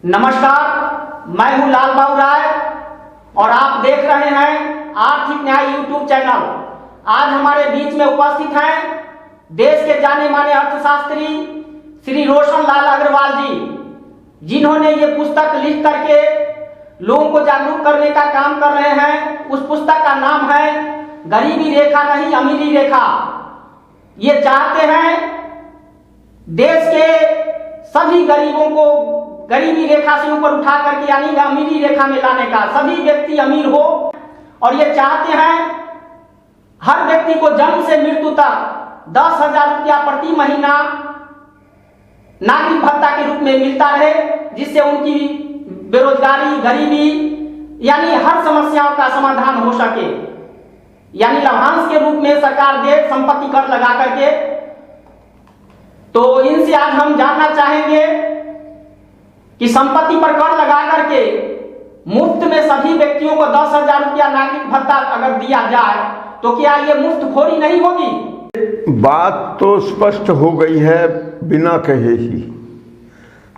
नमस्कार, मैं हूं लाल बाबू राय और आप देख रहे हैं आर्थिक न्याय यूट्यूब चैनल। आज हमारे बीच में उपस्थित हैं देश के जाने माने अर्थशास्त्री श्री रोशन लाल अग्रवाल जी, जिन्होंने ये पुस्तक लिख करके लोगों को जागरूक करने का काम कर रहे हैं। उस पुस्तक का नाम है गरीबी रेखा नहीं अमीरी रेखा। ये चाहते हैं देश के सभी गरीबों को गरीबी रेखा से ऊपर उठा करके यानी अमीरी रेखा में लाने का, सभी व्यक्ति अमीर हो। और ये चाहते हैं हर व्यक्ति को जन्म से मृत्यु तक 10,000 रुपया प्रति महीना नागरिक भत्ता के रूप में मिलता रहे, जिससे उनकी बेरोजगारी, गरीबी यानी हर समस्याओं का समाधान हो सके। यानी लाभांश के रूप में सरकार दे संपत्ति कर लगा करके। तो इनसे आज हम जानना चाहेंगे कि संपत्ति पर कर लगा करके मुफ्त में सभी व्यक्तियों को 10,000 रुपया नागरिक भत्ता अगर दिया जाए तो क्या ये मुफ्तखोरी नहीं होगी? बात तो स्पष्ट हो गई है बिना कहे ही।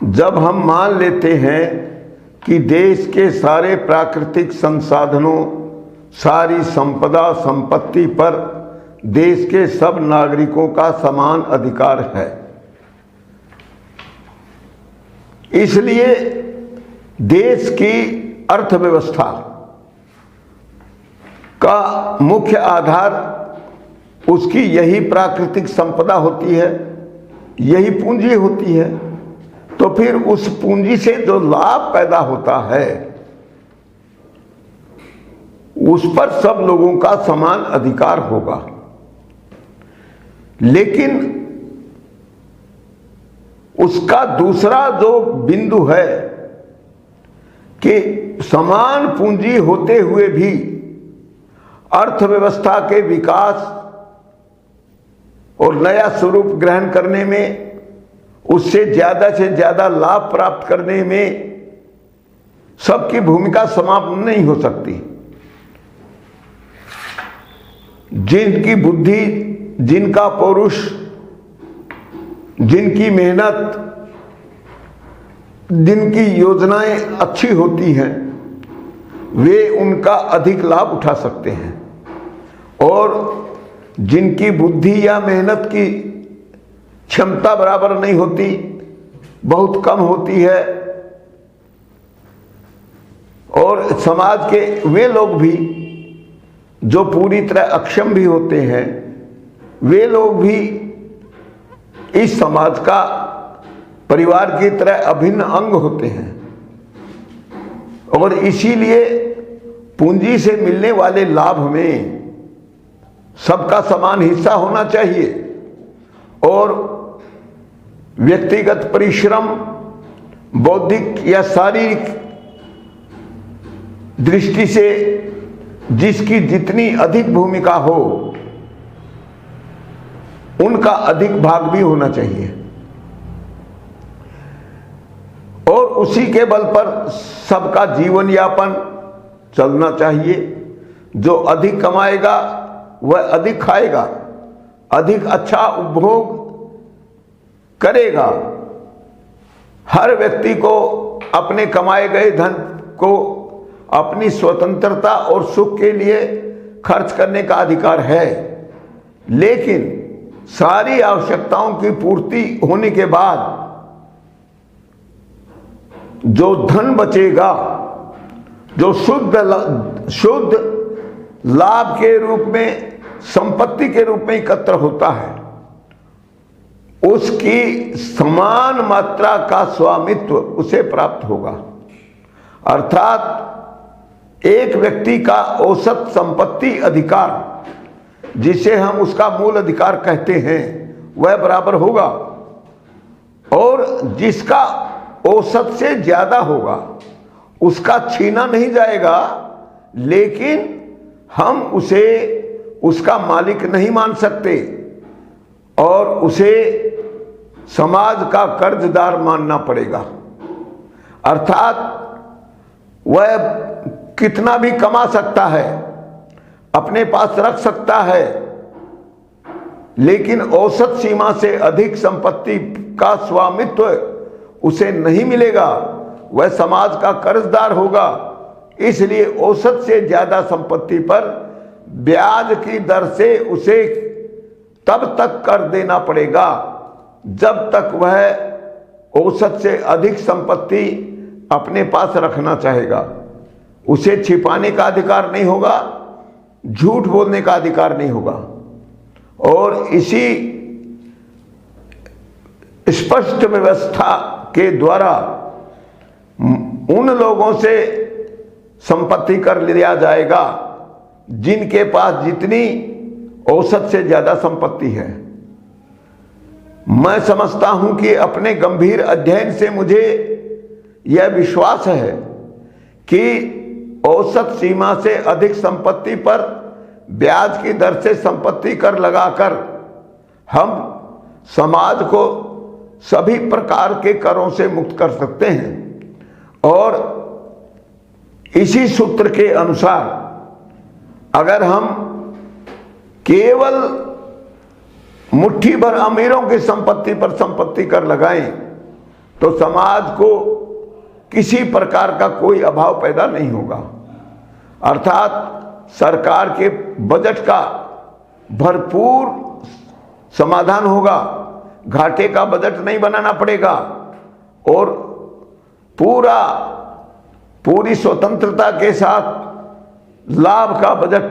जब हम मान लेते हैं कि देश के सारे प्राकृतिक संसाधनों, सारी संपदा संपत्ति पर देश के सब नागरिकों का समान अधिकार है, इसलिए देश की अर्थव्यवस्था का मुख्य आधार उसकी यही प्राकृतिक संपदा होती है, यही पूंजी होती है। तो फिर उस पूंजी से जो लाभ पैदा होता है उस पर सब लोगों का समान अधिकार होगा। लेकिन उसका दूसरा जो बिंदु है कि समान पूंजी होते हुए भी अर्थव्यवस्था के विकास और नया स्वरूप ग्रहण करने में, उससे ज्यादा से ज्यादा लाभ प्राप्त करने में सबकी भूमिका समाप्त नहीं हो सकती। जिनकी बुद्धि, जिनका पौरुष, जिनकी मेहनत, जिनकी योजनाएं अच्छी होती हैं, वे उनका अधिक लाभ उठा सकते हैं। और जिनकी बुद्धि या मेहनत की क्षमता बराबर नहीं होती, बहुत कम होती है, और समाज के वे लोग भी जो पूरी तरह अक्षम भी होते हैं, वे लोग भी इस समाज का परिवार की तरह अभिन्न अंग होते हैं। और इसीलिए पूंजी से मिलने वाले लाभ में सबका समान हिस्सा होना चाहिए। और व्यक्तिगत परिश्रम, बौद्धिक या शारीरिक दृष्टि से जिसकी जितनी अधिक भूमिका हो, उनका अधिक भाग भी होना चाहिए। और उसी के बल पर सबका जीवन यापन चलना चाहिए। जो अधिक कमाएगा वह अधिक खाएगा, अधिक अच्छा उपभोग करेगा। हर व्यक्ति को अपने कमाए गए धन को अपनी स्वतंत्रता और सुख के लिए खर्च करने का अधिकार है। लेकिन सारी आवश्यकताओं की पूर्ति होने के बाद जो धन बचेगा, जो शुद्ध लाभ के रूप में, संपत्ति के रूप में एकत्र होता है, उसकी समान मात्रा का स्वामित्व उसे प्राप्त होगा। अर्थात एक व्यक्ति का औसत संपत्ति अधिकार, जिसे हम उसका मूल अधिकार कहते हैं, वह बराबर होगा। और जिसका औसत से ज्यादा होगा उसका छीना नहीं जाएगा, लेकिन हम उसे उसका मालिक नहीं मान सकते और उसे समाज का कर्जदार मानना पड़ेगा। अर्थात वह कितना भी कमा सकता है, अपने पास रख सकता है, लेकिन औसत सीमा से अधिक संपत्ति का स्वामित्व उसे नहीं मिलेगा। वह समाज का कर्जदार होगा। इसलिए औसत से ज्यादा संपत्ति पर ब्याज की दर से उसे तब तक कर देना पड़ेगा जब तक वह औसत से अधिक संपत्ति अपने पास रखना चाहेगा। उसे छिपाने का अधिकार नहीं होगा, झूठ बोलने का अधिकार नहीं होगा। और इसी स्पष्ट व्यवस्था के द्वारा उन लोगों से संपत्ति कर लिया जाएगा जिनके पास जितनी औसत से ज्यादा संपत्ति है। मैं समझता हूं कि अपने गंभीर अध्ययन से मुझे यह विश्वास है कि औसत सीमा से अधिक संपत्ति पर ब्याज की दर से संपत्ति कर लगाकर हम समाज को सभी प्रकार के करों से मुक्त कर सकते हैं। और इसी सूत्र के अनुसार अगर हम केवल मुट्ठी भर अमीरों की संपत्ति पर संपत्ति कर लगाएं तो समाज को किसी प्रकार का कोई अभाव पैदा नहीं होगा। अर्थात सरकार के बजट का भरपूर समाधान होगा, घाटे का बजट नहीं बनाना पड़ेगा और पूरी स्वतंत्रता के साथ लाभ का बजट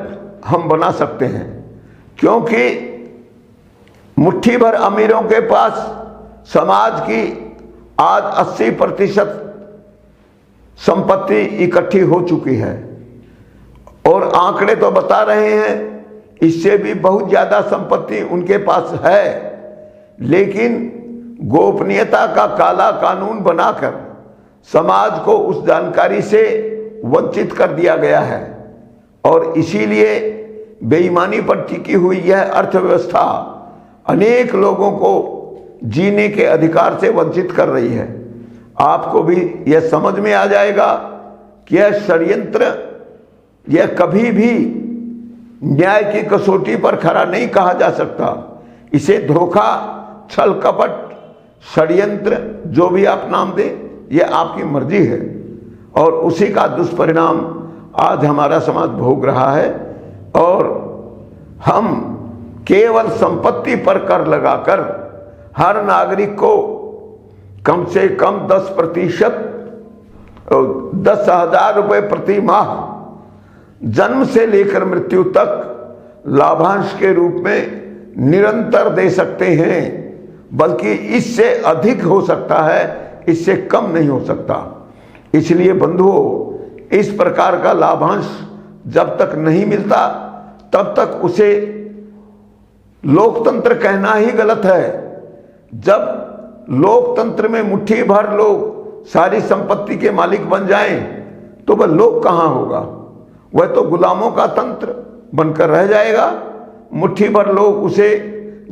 हम बना सकते हैं। क्योंकि मुट्ठी भर अमीरों के पास समाज की आज 80% संपत्ति इकट्ठी हो चुकी है और आंकड़े तो बता रहे हैं इससे भी बहुत ज्यादा संपत्ति उनके पास है। लेकिन गोपनीयता का काला कानून बनाकर समाज को उस जानकारी से वंचित कर दिया गया है और इसीलिए बेईमानी पर टिकी हुई यह अर्थव्यवस्था अनेक लोगों को जीने के अधिकार से वंचित कर रही है। आपको भी यह समझ में आ जाएगा कि यह षड्यंत्र यह कभी भी न्याय की कसौटी पर खरा नहीं कहा जा सकता। इसे धोखा, छल कपट, षड्यंत्र जो भी आप नाम दें यह आपकी मर्जी है और उसी का दुष्परिणाम आज हमारा समाज भोग रहा है। और हम केवल संपत्ति पर कर लगाकर हर नागरिक को कम से कम 10% 10,000 रुपये प्रति माह जन्म से लेकर मृत्यु तक लाभांश के रूप में निरंतर दे सकते हैं, बल्कि इससे अधिक हो सकता है, इससे कम नहीं हो सकता। इसलिए बंधुओं, इस प्रकार का लाभांश जब तक नहीं मिलता तब तक उसे लोकतंत्र कहना ही गलत है। जब लोकतंत्र में मुट्ठी भर लोग सारी संपत्ति के मालिक बन जाएं तो वह लोक कहां होगा, वह तो गुलामों का तंत्र बनकर रह जाएगा। मुट्ठी भर लोग उसे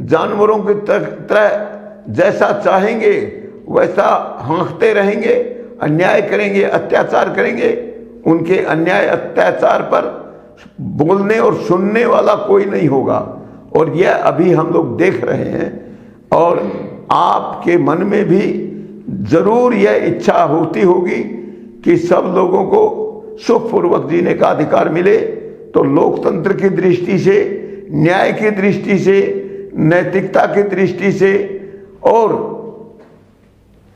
जानवरों की तरह जैसा चाहेंगे वैसा हाँकते रहेंगे, अन्याय करेंगे, अत्याचार करेंगे। उनके अन्याय अत्याचार पर बोलने और सुनने वाला कोई नहीं होगा और यह अभी हम लोग देख रहे हैं। और आपके मन में भी जरूर यह इच्छा होती होगी कि सब लोगों को सुखपूर्वक जीने का अधिकार मिले। तो लोकतंत्र की दृष्टि से, न्याय की दृष्टि से, नैतिकता की दृष्टि से और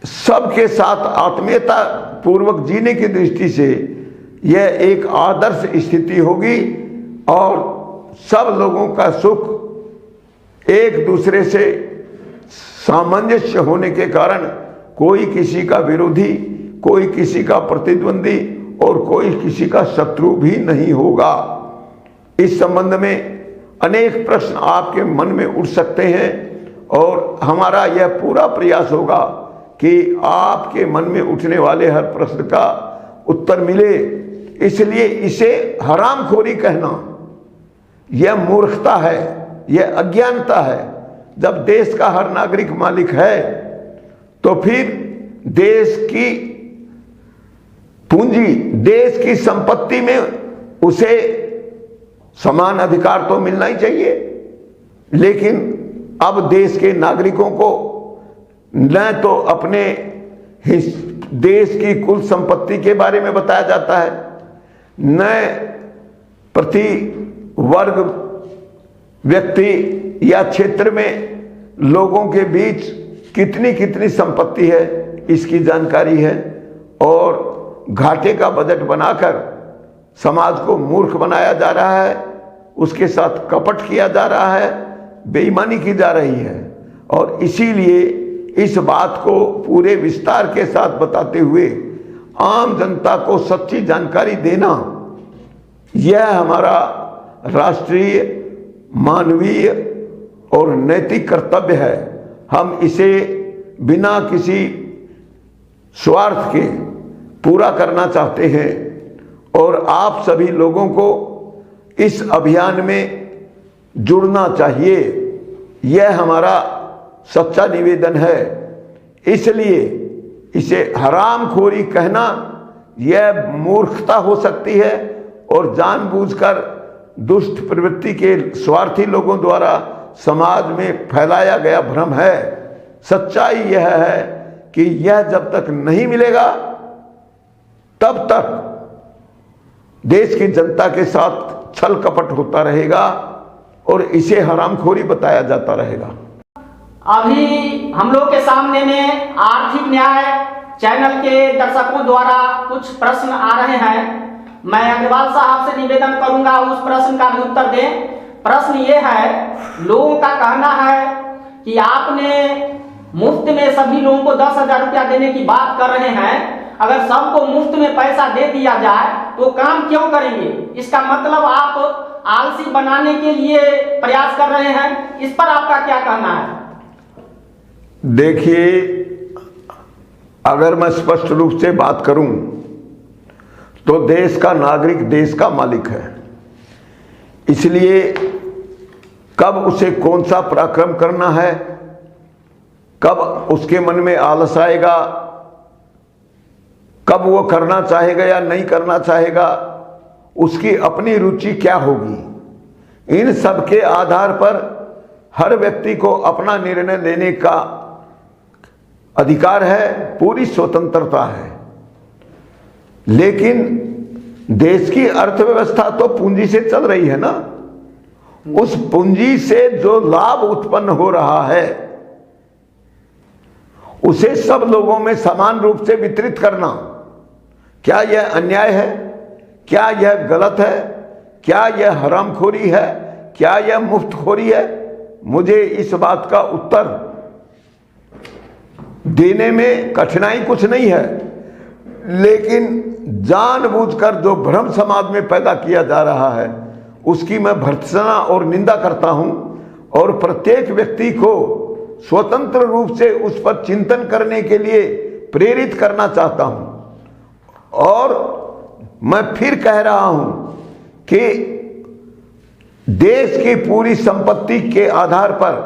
सबके साथ आत्मीयता पूर्वक जीने की दृष्टि से यह एक आदर्श स्थिति होगी और सब लोगों का सुख एक दूसरे से सामंजस्य होने के कारण कोई किसी का विरोधी, कोई किसी का प्रतिद्वंदी और कोई किसी का शत्रु भी नहीं होगा। इस संबंध में अनेक प्रश्न आपके मन में उठ सकते हैं और हमारा यह पूरा प्रयास होगा कि आपके मन में उठने वाले हर प्रश्न का उत्तर मिले। इसलिए इसे हरामखोरी कहना यह मूर्खता है, यह अज्ञानता है। जब देश का हर नागरिक मालिक है तो फिर देश की पूंजी, देश की संपत्ति में उसे समान अधिकार तो मिलना ही चाहिए। लेकिन अब देश के नागरिकों को न तो अपने देश की कुल संपत्ति के बारे में बताया जाता है, न प्रति वर्ग व्यक्ति या क्षेत्र में लोगों के बीच कितनी कितनी संपत्ति है इसकी जानकारी है। और घाटे का बजट बनाकर समाज को मूर्ख बनाया जा रहा है, उसके साथ कपट किया जा रहा है, बेईमानी की जा रही है। और इसीलिए इस बात को पूरे विस्तार के साथ बताते हुए आम जनता को सच्ची जानकारी देना, यह हमारा राष्ट्रीय, मानवीय और नैतिक कर्तव्य है। हम इसे बिना किसी स्वार्थ के पूरा करना चाहते हैं और आप सभी लोगों को इस अभियान में जुड़ना चाहिए, यह हमारा सच्चा निवेदन है। इसलिए इसे हरामखोरी कहना यह मूर्खता हो सकती है और जानबूझकर दुष्ट प्रवृत्ति के स्वार्थी लोगों द्वारा समाज में फैलाया गया भ्रम है। सच्चाई यह है कि यह जब तक नहीं मिलेगा तब तक देश की जनता के साथ छल कपट होता रहेगा और इसे हरामखोरी बताया जाता रहेगा। अभी हम लोग के सामने में आर्थिक न्याय चैनल के दर्शकों द्वारा कुछ प्रश्न आ रहे हैं। मैं अग्रवाल साहब से निवेदन करूंगा उस प्रश्न का भी उत्तर दें। प्रश्न ये है, लोगों का कहना है कि आपने मुफ्त में सभी लोगों को 10,000 रुपया देने की बात कर रहे हैं। अगर सबको मुफ्त में पैसा दे दिया जाए तो काम क्यों करेंगे? इसका मतलब आप आलसी बनाने के लिए प्रयास कर रहे हैं। इस पर आपका क्या कहना है? देखिए, अगर मैं स्पष्ट रूप से बात करूं तो देश का नागरिक देश का मालिक है। इसलिए कब उसे कौन सा पराक्रम करना है, कब उसके मन में आलस आएगा, कब वो करना चाहेगा या नहीं करना चाहेगा, उसकी अपनी रुचि क्या होगी, इन सब के आधार पर हर व्यक्ति को अपना निर्णय लेने का अधिकार है, पूरी स्वतंत्रता है। लेकिन देश की अर्थव्यवस्था तो पूंजी से चल रही है ना। उस पूंजी से जो लाभ उत्पन्न हो रहा है उसे सब लोगों में समान रूप से वितरित करना, क्या यह अन्याय है? क्या यह गलत है? क्या यह हरामखोरी है? क्या यह मुफ्तखोरी है? मुझे इस बात का उत्तर देने में कठिनाई कुछ नहीं है, लेकिन जानबूझकर जो भ्रम समाज में पैदा किया जा रहा है उसकी मैं भर्त्सना और निंदा करता हूं और प्रत्येक व्यक्ति को स्वतंत्र रूप से उस पर चिंतन करने के लिए प्रेरित करना चाहता हूं। और मैं फिर कह रहा हूं कि देश की पूरी संपत्ति के आधार पर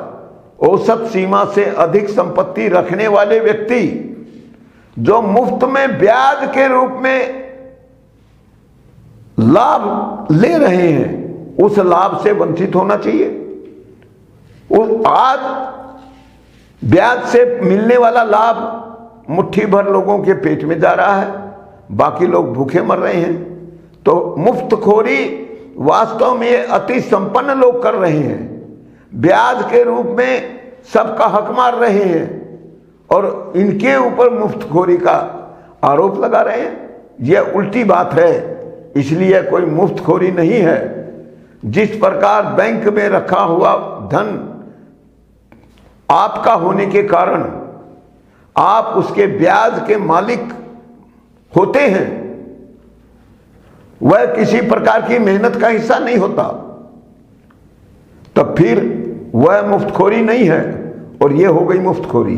औसत सीमा से अधिक संपत्ति रखने वाले व्यक्ति जो मुफ्त में ब्याज के रूप में लाभ ले रहे हैं उस लाभ से वंचित होना चाहिए। आज ब्याज से मिलने वाला लाभ मुट्ठी भर लोगों के पेट में जा रहा है, बाकी लोग भूखे मर रहे हैं। तो मुफ्तखोरी वास्तव में अति संपन्न लोग कर रहे हैं, ब्याज के रूप में सबका हक मार रहे हैं और इनके ऊपर मुफ्तखोरी का आरोप लगा रहे हैं। यह उल्टी बात है। इसलिए कोई मुफ्तखोरी नहीं है। जिस प्रकार बैंक में रखा हुआ धन आपका होने के कारण आप उसके ब्याज के मालिक होते हैं, वह किसी प्रकार की मेहनत का हिस्सा नहीं होता, तब फिर वह मुफ्तखोरी नहीं है और यह हो गई मुफ्तखोरी।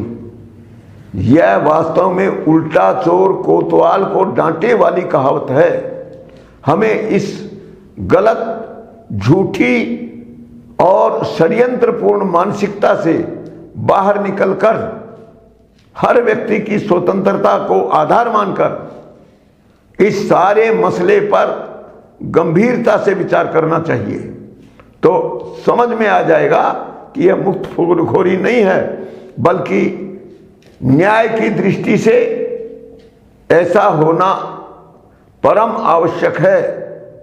यह वास्तव में उल्टा चोर कोतवाल को डांटे वाली कहावत है। हमें इस गलत, झूठी और षड्यंत्रपूर्ण मानसिकता से बाहर निकलकर हर व्यक्ति की स्वतंत्रता को आधार मानकर इस सारे मसले पर गंभीरता से विचार करना चाहिए। तो समझ में आ जाएगा कि यह मुफ्तखोरी नहीं है, बल्कि न्याय की दृष्टि से ऐसा होना परम आवश्यक है,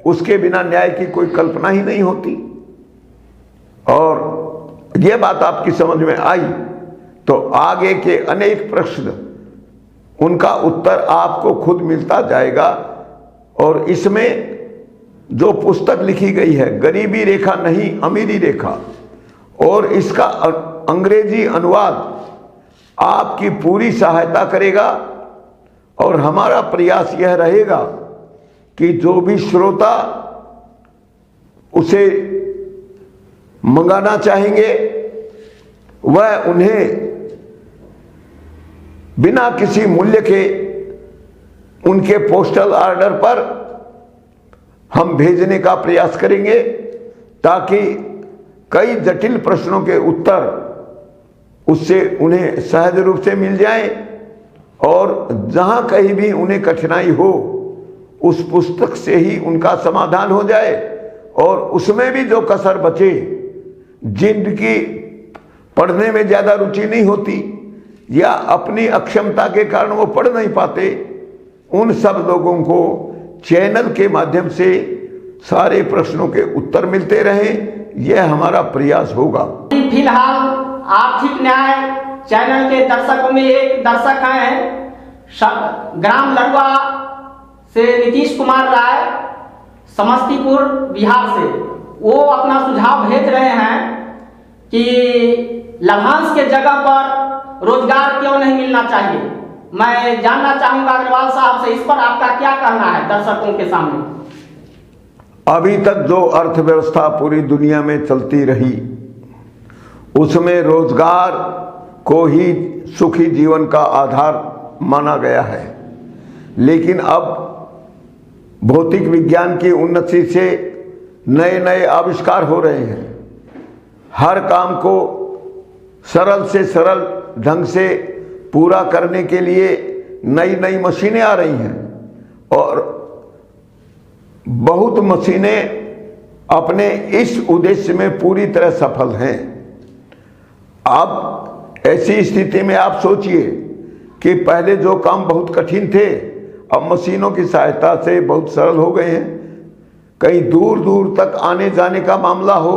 उसके बिना न्याय की कोई कल्पना ही नहीं होती। और यह बात आपकी समझ में आई तो आगे के अनेक प्रश्न, उनका उत्तर आपको खुद मिलता जाएगा। और इसमें जो पुस्तक लिखी गई है, गरीबी रेखा नहीं अमीरी रेखा, और इसका अंग्रेजी अनुवाद आपकी पूरी सहायता करेगा। और हमारा प्रयास यह रहेगा कि जो भी श्रोता उसे मंगाना चाहेंगे वह उन्हें बिना किसी मूल्य के उनके पोस्टल ऑर्डर पर हम भेजने का प्रयास करेंगे, ताकि कई जटिल प्रश्नों के उत्तर उससे उन्हें सहज रूप से मिल जाएं। और जहां कहीं भी उन्हें कठिनाई हो, उस पुस्तक से ही उनका समाधान हो जाए। और उसमें भी जो कसर बचे, जिनकी पढ़ने में ज्यादा रुचि नहीं होती या अपनी अक्षमता के कारण वो पढ़ नहीं पाते, उन सब लोगों को चैनल के माध्यम से सारे प्रश्नों के उत्तर मिलते रहें, यह हमारा प्रयास होगा। फिलहाल आर्थिक न्याय चैनल के दर्शकों में एक दर्शक हैं ग्राम लड़ुआ से नीतीश कुमार राय, समस्तीपुर बिहार से। वो अपना सुझाव भेज रहे हैं कि लाभांश के जगह पर रोजगार क्यों नहीं मिलना चाहिए। मैं जानना चाहूंगा अग्रवाल साहब से, इस पर आपका क्या कहना है दर्शकों के सामने। अभी तक जो अर्थव्यवस्था पूरी दुनिया में चलती रही, उसमें रोजगार को ही सुखी जीवन का आधार माना गया है। लेकिन अब भौतिक विज्ञान की उन्नति से नए नए आविष्कार हो रहे हैं। हर काम को सरल से सरल ढंग से पूरा करने के लिए नई नई मशीनें आ रही हैं और बहुत मशीनें अपने इस उद्देश्य में पूरी तरह सफल हैं। अब ऐसी स्थिति में आप सोचिए कि पहले जो काम बहुत कठिन थे, अब मशीनों की सहायता से बहुत सरल हो गए हैं। कहीं दूर दूर तक आने जाने का मामला हो,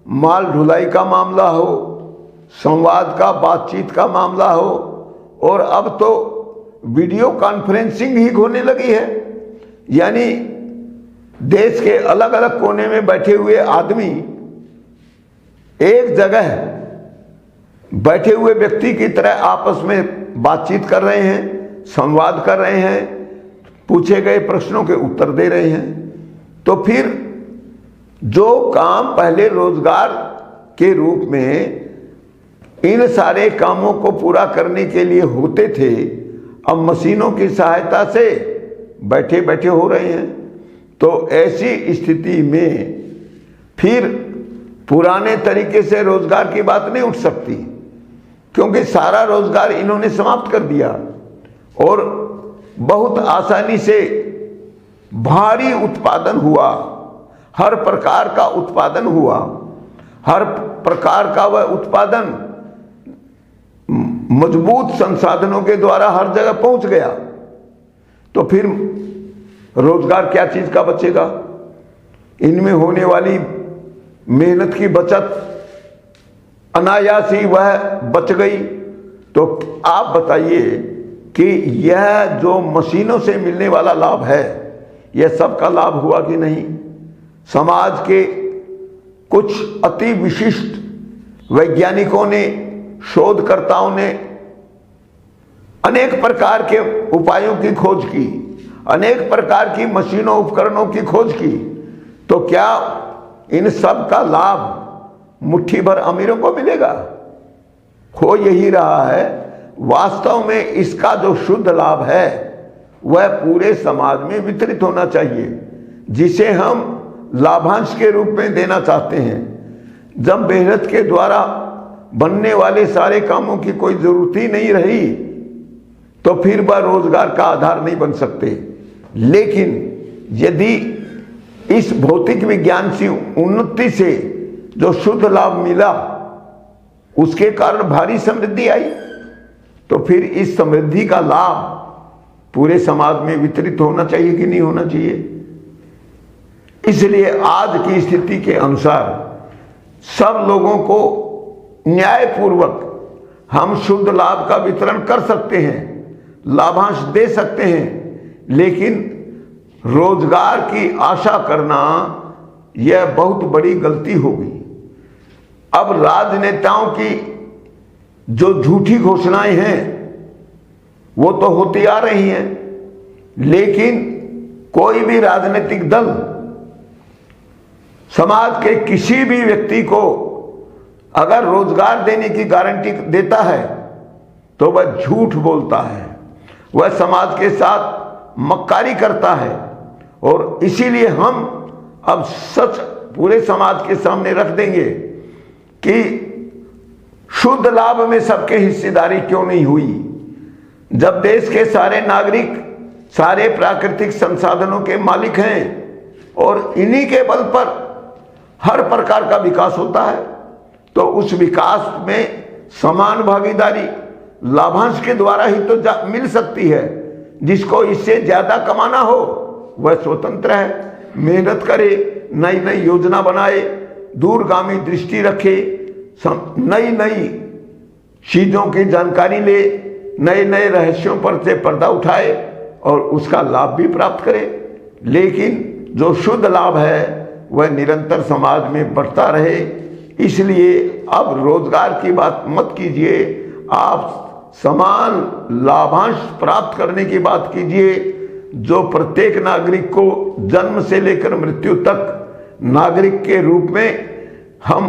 माल ढुलाई का मामला हो, संवाद का बातचीत का मामला हो, और अब तो वीडियो कॉन्फ्रेंसिंग ही होने लगी है। यानी देश के अलग अलग कोने में बैठे हुए आदमी एक जगह बैठे हुए व्यक्ति की तरह आपस में बातचीत कर रहे हैं, संवाद कर रहे हैं, पूछे गए प्रश्नों के उत्तर दे रहे हैं। तो फिर जो काम पहले रोजगार के रूप में इन सारे कामों को पूरा करने के लिए होते थे, अब मशीनों की सहायता से बैठे बैठे हो रहे हैं। तो ऐसी स्थिति में फिर पुराने तरीके से रोजगार की बात नहीं उठ सकती, क्योंकि सारा रोजगार इन्होंने समाप्त कर दिया और बहुत आसानी से भारी उत्पादन हुआ, हर प्रकार का उत्पादन हुआ। हर प्रकार का वह उत्पादन मजबूत संसाधनों के द्वारा हर जगह पहुंच गया। तो फिर रोजगार क्या चीज का बचेगा? इनमें होने वाली मेहनत की बचत अनायास ही वह बच गई। तो आप बताइए कि यह जो मशीनों से मिलने वाला लाभ है, यह सबका लाभ हुआ कि नहीं? समाज के कुछ अति विशिष्ट वैज्ञानिकों ने, शोधकर्ताओं ने अनेक प्रकार के उपायों की खोज की, अनेक प्रकार की मशीनों उपकरणों की खोज की। तो क्या इन सब का लाभ मुट्ठी भर अमीरों को मिलेगा? हो यही रहा है। वास्तव में इसका जो शुद्ध लाभ है वह पूरे समाज में वितरित होना चाहिए, जिसे हम लाभांश के रूप में देना चाहते हैं। जब मेहनत के द्वारा बनने वाले सारे कामों की कोई जरूरत ही नहीं रही, तो फिर वह रोजगार का आधार नहीं बन सकते। लेकिन यदि इस भौतिक विज्ञान की उन्नति से जो शुद्ध लाभ मिला, उसके कारण भारी समृद्धि आई, तो फिर इस समृद्धि का लाभ पूरे समाज में वितरित होना चाहिए कि नहीं होना चाहिए। इसलिए आज की स्थिति के अनुसार सब लोगों को न्यायपूर्वक हम शुद्ध लाभ का वितरण कर सकते हैं, लाभांश दे सकते हैं, लेकिन रोजगार की आशा करना यह बहुत बड़ी गलती होगी। अब राजनेताओं की जो झूठी घोषणाएं हैं वो तो होती आ रही हैं, लेकिन कोई भी राजनीतिक दल समाज के किसी भी व्यक्ति को अगर रोजगार देने की गारंटी देता है तो वह झूठ बोलता है, वह समाज के साथ मक्कारी करता है। और इसीलिए हम अब सच पूरे समाज के सामने रख देंगे कि शुद्ध लाभ में सबके हिस्सेदारी क्यों नहीं हुई। जब देश के सारे नागरिक सारे प्राकृतिक संसाधनों के मालिक हैं और इन्हीं के बल पर हर प्रकार का विकास होता है, तो उस विकास में समान भागीदारी लाभांश के द्वारा ही तो मिल सकती है। जिसको इससे ज्यादा कमाना हो वह स्वतंत्र है, मेहनत करे, नई नई योजना बनाए, दूरगामी दृष्टि रखे, नई नई चीजों की जानकारी ले, नए नए रहस्यों पर से पर्दा उठाए और उसका लाभ भी प्राप्त करे। लेकिन जो शुद्ध लाभ है वह निरंतर समाज में बढ़ता रहे। इसलिए अब रोजगार की बात मत कीजिए, आप समान लाभांश प्राप्त करने की बात कीजिए, जो प्रत्येक नागरिक को जन्म से लेकर मृत्यु तक नागरिक के रूप में हम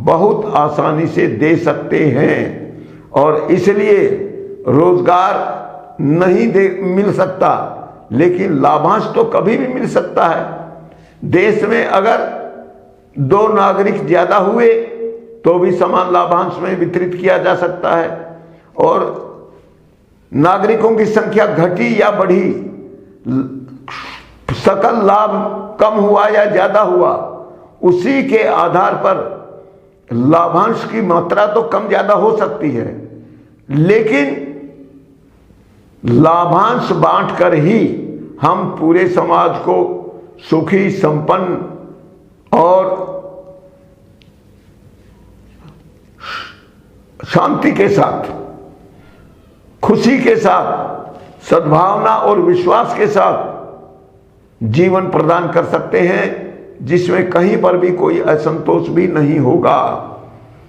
बहुत आसानी से दे सकते हैं। और इसलिए रोजगार नहीं मिल सकता, लेकिन लाभांश तो कभी भी मिल सकता है। देश में अगर 2 नागरिक ज्यादा हुए तो भी समान लाभांश में वितरित किया जा सकता है, और नागरिकों की संख्या घटी या बढ़ी, सकल लाभ कम हुआ या ज्यादा हुआ, उसी के आधार पर लाभांश की मात्रा तो कम ज्यादा हो सकती है, लेकिन लाभांश बांटकर ही हम पूरे समाज को सुखी, संपन्न और शांति के साथ, खुशी के साथ, सद्भावना और विश्वास के साथ जीवन प्रदान कर सकते हैं, जिसमें कहीं पर भी कोई असंतोष भी नहीं होगा।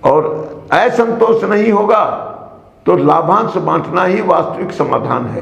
और असंतोष नहीं होगा तो लाभांश बांटना ही वास्तविक समाधान है।